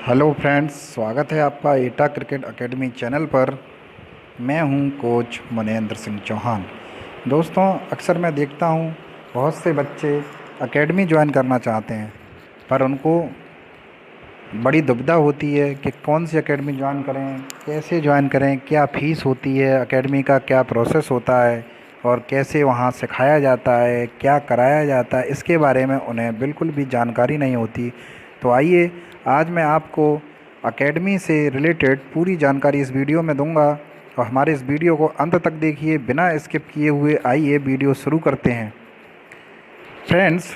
Hello friends, स्वागत है आपका एटा क्रिकेट एकेडमी चैनल पर। मैं हूं कोच मनेंद्र सिंह चौहान। दोस्तों, अक्सर मैं देखता हूं बहुत से बच्चे एकेडमी ज्वाइन करना चाहते हैं, पर उनको बड़ी दुविधा होती है कि कौन सी एकेडमी ज्वाइन करें, कैसे ज्वाइन करें, क्या फ़ीस होती है, एकेडमी का क्या प्रोसेस होता है और कैसे वहां सिखाया जाता है, क्या कराया जाता है, इसके बारे में उन्हें बिल्कुल भी जानकारी नहीं होती। तो आइए, आज मैं आपको एकेडमी से रिलेटेड पूरी जानकारी इस वीडियो में दूंगा और हमारे इस वीडियो को अंत तक देखिए, बिना स्किप किए हुए। आइए वीडियो शुरू करते हैं। फ्रेंड्स,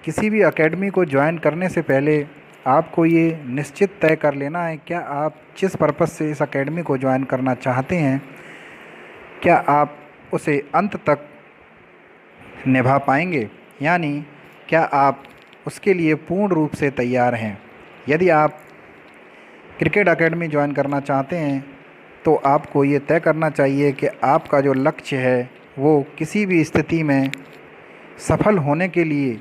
किसी भी एकेडमी को ज्वाइन करने से पहले आपको ये निश्चित तय कर लेना है, क्या आप जिस पर्पज़ से इस एकेडमी को ज्वाइन करना चाहते हैं, क्या आप उसे अंत तक निभा पाएंगे, यानी क्या आप उसके लिए पूर्ण रूप से तैयार हैं। यदि आप क्रिकेट एकेडमी ज्वाइन करना चाहते हैं तो आपको ये तय करना चाहिए कि आपका जो लक्ष्य है वो किसी भी स्थिति में सफल होने के लिए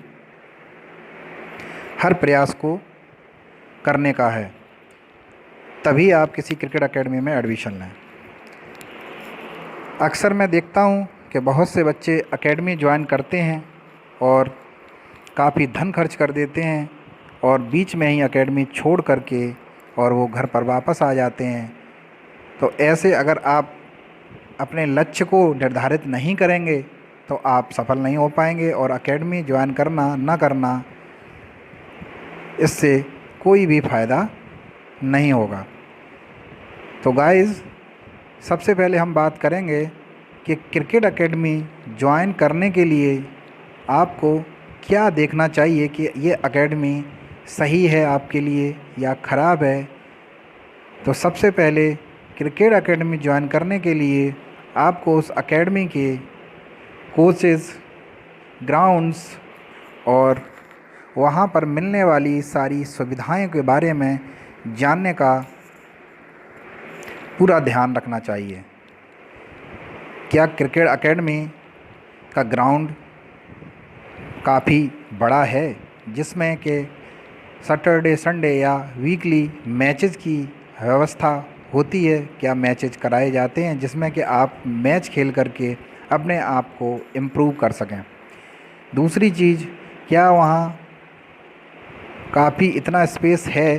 हर प्रयास को करने का है, तभी आप किसी क्रिकेट एकेडमी में एडमिशन लें। अक्सर मैं देखता हूं कि बहुत से बच्चे एकेडमी ज्वाइन करते हैं और काफ़ी धन खर्च कर देते हैं और बीच में ही एकेडमी छोड़ करके और वो घर पर वापस आ जाते हैं। तो ऐसे अगर आप अपने लक्ष्य को निर्धारित नहीं करेंगे तो आप सफल नहीं हो पाएंगे और एकेडमी ज्वाइन करना ना करना, इससे कोई भी फ़ायदा नहीं होगा। तो गाइज़, सबसे पहले हम बात करेंगे कि क्रिकेट एकेडमी ज्वाइन करने के लिए आपको क्या देखना चाहिए कि ये एकेडमी सही है आपके लिए या ख़राब है। तो सबसे पहले क्रिकेट एकेडमी ज्वाइन करने के लिए आपको उस एकेडमी के कोचेज़, ग्राउंड्स और वहाँ पर मिलने वाली सारी सुविधाएं के बारे में जानने का पूरा ध्यान रखना चाहिए। क्या क्रिकेट एकेडमी का ग्राउंड काफ़ी बड़ा है जिसमें कि सैटरडे संडे या वीकली मैचेस की व्यवस्था होती है, क्या मैचेस कराए जाते हैं जिसमें कि आप मैच खेल करके अपने आप को इम्प्रूव कर सकें। दूसरी चीज़, क्या वहाँ काफ़ी इतना स्पेस है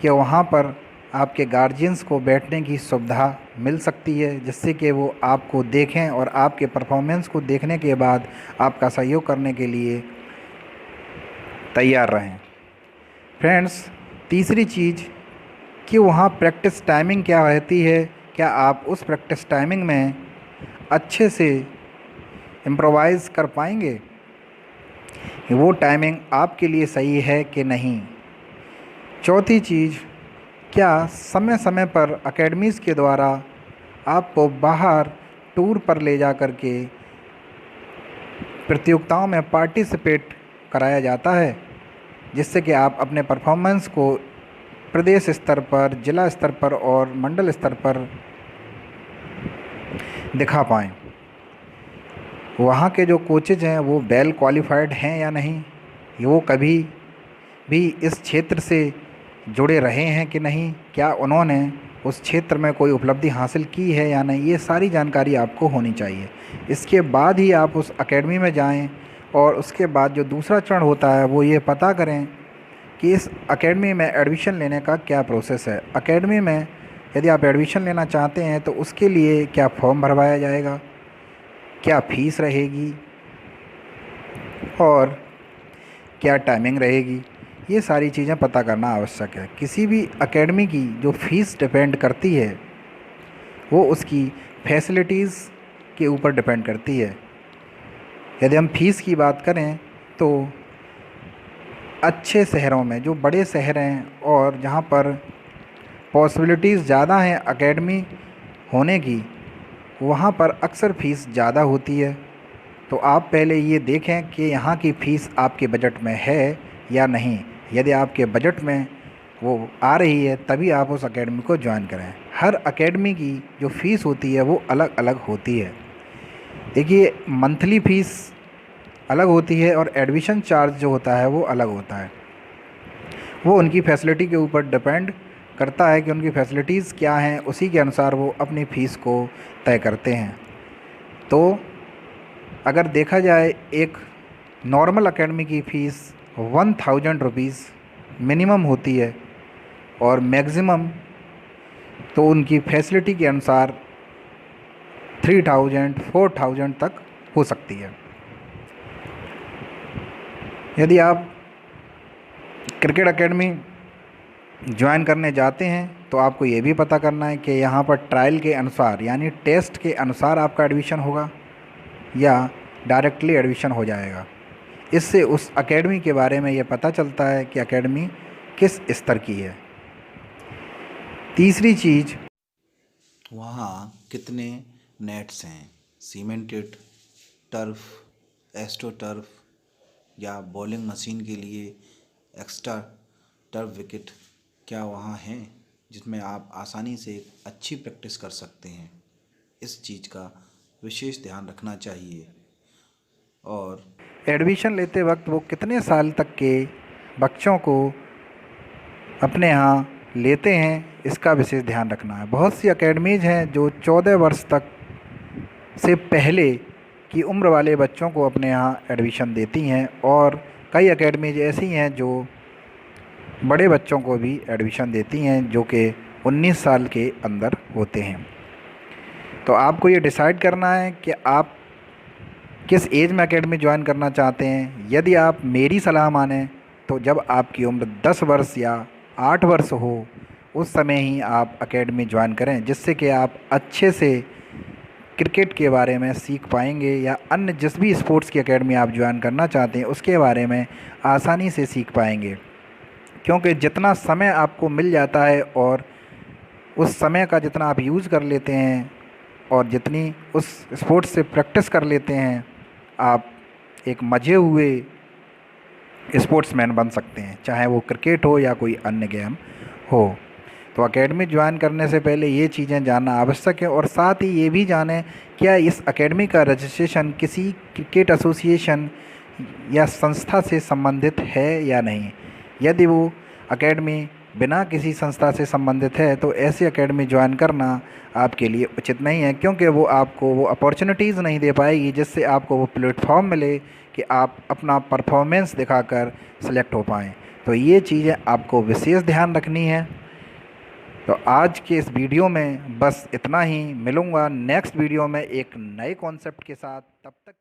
कि वहाँ पर आपके गार्जियंस को बैठने की सुविधा मिल सकती है, जिससे कि वो आपको देखें और आपके परफॉर्मेंस को देखने के बाद आपका सहयोग करने के लिए तैयार रहें। फ्रेंड्स, तीसरी चीज़ कि वहाँ प्रैक्टिस टाइमिंग क्या रहती है, क्या आप उस प्रैक्टिस टाइमिंग में अच्छे से इम्प्रोवाइज़ कर पाएंगे, वो टाइमिंग आपके लिए सही है कि नहीं। चौथी चीज़, क्या समय समय पर एकेडमीज़ के द्वारा आपको बाहर टूर पर ले जा कर के प्रतियोगिताओं में पार्टिसिपेट कराया जाता है, जिससे कि आप अपने परफॉर्मेंस को प्रदेश स्तर पर, जिला स्तर पर और मंडल स्तर पर दिखा पाएँ। वहाँ के जो कोचेज हैं वो वेल क्वालिफाइड हैं या नहीं, वो कभी भी इस क्षेत्र से जुड़े रहे हैं कि नहीं, क्या उन्होंने उस क्षेत्र में कोई उपलब्धि हासिल की है या नहीं, ये सारी जानकारी आपको होनी चाहिए। इसके बाद ही आप उस एकेडमी में जाएं और उसके बाद जो दूसरा चरण होता है वो ये पता करें कि इस एकेडमी में एडमिशन लेने का क्या प्रोसेस है। एकेडमी में यदि आप एडमिशन लेना चाहते हैं तो उसके लिए क्या फॉर्म भरवाया जाएगा, क्या फ़ीस रहेगी और क्या टाइमिंग रहेगी, ये सारी चीज़ें पता करना आवश्यक है। किसी भी एकेडमी की जो फ़ीस डिपेंड करती है वो उसकी फैसिलिटीज़ के ऊपर डिपेंड करती है। यदि हम फ़ीस की बात करें तो अच्छे शहरों में, जो बड़े शहर हैं और जहाँ पर पॉसिबिलिटीज़ ज़्यादा हैं एकेडमी होने की, वहाँ पर अक्सर फ़ीस ज़्यादा होती है। तो आप पहले ये देखें कि यहाँ की फ़ीस आपके बजट में है या नहीं। यदि आपके बजट में वो आ रही है तभी आप उस एकेडमी को ज्वाइन करें। हर एकेडमी की जो फ़ीस होती है वो अलग अलग होती है। देखिए, मंथली फ़ीस अलग होती है और एडमिशन चार्ज जो होता है वो अलग होता है। वो उनकी फैसिलिटी के ऊपर डिपेंड करता है कि उनकी फैसिलिटीज़ क्या हैं, उसी के अनुसार वो अपनी फ़ीस को तय करते हैं। तो अगर देखा जाए एक नॉर्मल एकेडमी की फ़ीस 1000 रुपीज़ मिनिमम होती है और मैक्सिमम तो उनकी फैसिलिटी के अनुसार 3000 4000 तक हो सकती है। यदि आप क्रिकेट एकेडमी ज्वाइन करने जाते हैं तो आपको ये भी पता करना है कि यहाँ पर ट्रायल के अनुसार यानी टेस्ट के अनुसार आपका एडमिशन होगा या डायरेक्टली एडमिशन हो जाएगा। इससे उस एकेडमी के बारे में ये पता चलता है कि एकेडमी किस स्तर की है। तीसरी चीज़, वहाँ कितने नेट्स हैं, सीमेंटेड, टर्फ, एस्ट्रो टर्फ या बॉलिंग मशीन के लिए एक्स्ट्रा टर्फ विकेट क्या वहाँ हैं जिसमें आप आसानी से अच्छी प्रैक्टिस कर सकते हैं। इस चीज़ का विशेष ध्यान रखना चाहिए। और एडमिशन लेते वक्त वो कितने साल तक के बच्चों को अपने यहाँ लेते हैं, इसका विशेष ध्यान रखना है। बहुत सी एकेडमीज़ हैं जो 14 वर्ष तक से पहले की उम्र वाले बच्चों को अपने यहाँ एडमिशन देती हैं और कई एकेडमीज ऐसी हैं जो बड़े बच्चों को भी एडमिशन देती हैं जो कि 19 साल के अंदर होते हैं। तो आपको ये डिसाइड करना है कि आप किस एज में एकेडमी ज्वाइन करना चाहते हैं। यदि आप मेरी सलाह मानें तो जब आपकी उम्र 10 वर्ष या 8 वर्ष हो उस समय ही आप एकेडमी ज्वाइन करें, जिससे कि आप अच्छे से क्रिकेट के बारे में सीख पाएंगे या अन्य जिस भी स्पोर्ट्स की एकेडमी आप ज्वाइन करना चाहते हैं उसके बारे में आसानी से सीख पाएंगे। क्योंकि जितना समय आपको मिल जाता है और उस समय का जितना आप यूज़ कर लेते हैं और जितनी उस स्पोर्ट्स से प्रैक्टिस कर लेते हैं, आप एक मजे हुए स्पोर्ट्समैन बन सकते हैं, चाहे वो क्रिकेट हो या कोई अन्य गेम हो। तो एकेडमी ज्वाइन करने से पहले ये चीज़ें जानना आवश्यक है और साथ ही ये भी जानें क्या इस एकेडमी का रजिस्ट्रेशन किसी क्रिकेट एसोसिएशन या संस्था से संबंधित है या नहीं। यदि वो एकेडमी बिना किसी संस्था से संबंधित है तो ऐसी एकेडमी ज्वाइन करना आपके लिए उचित नहीं है, क्योंकि वो आपको वो अपॉर्चुनिटीज़ नहीं दे पाएगी जिससे आपको वो प्लेटफॉर्म मिले कि आप अपना परफॉर्मेंस दिखाकर सेलेक्ट हो पाएँ। तो ये चीज़ें आपको विशेष ध्यान रखनी है। तो आज के इस वीडियो में बस इतना ही। मिलूँगा नेक्स्ट वीडियो में एक नए कॉन्सेप्ट के साथ। तब तक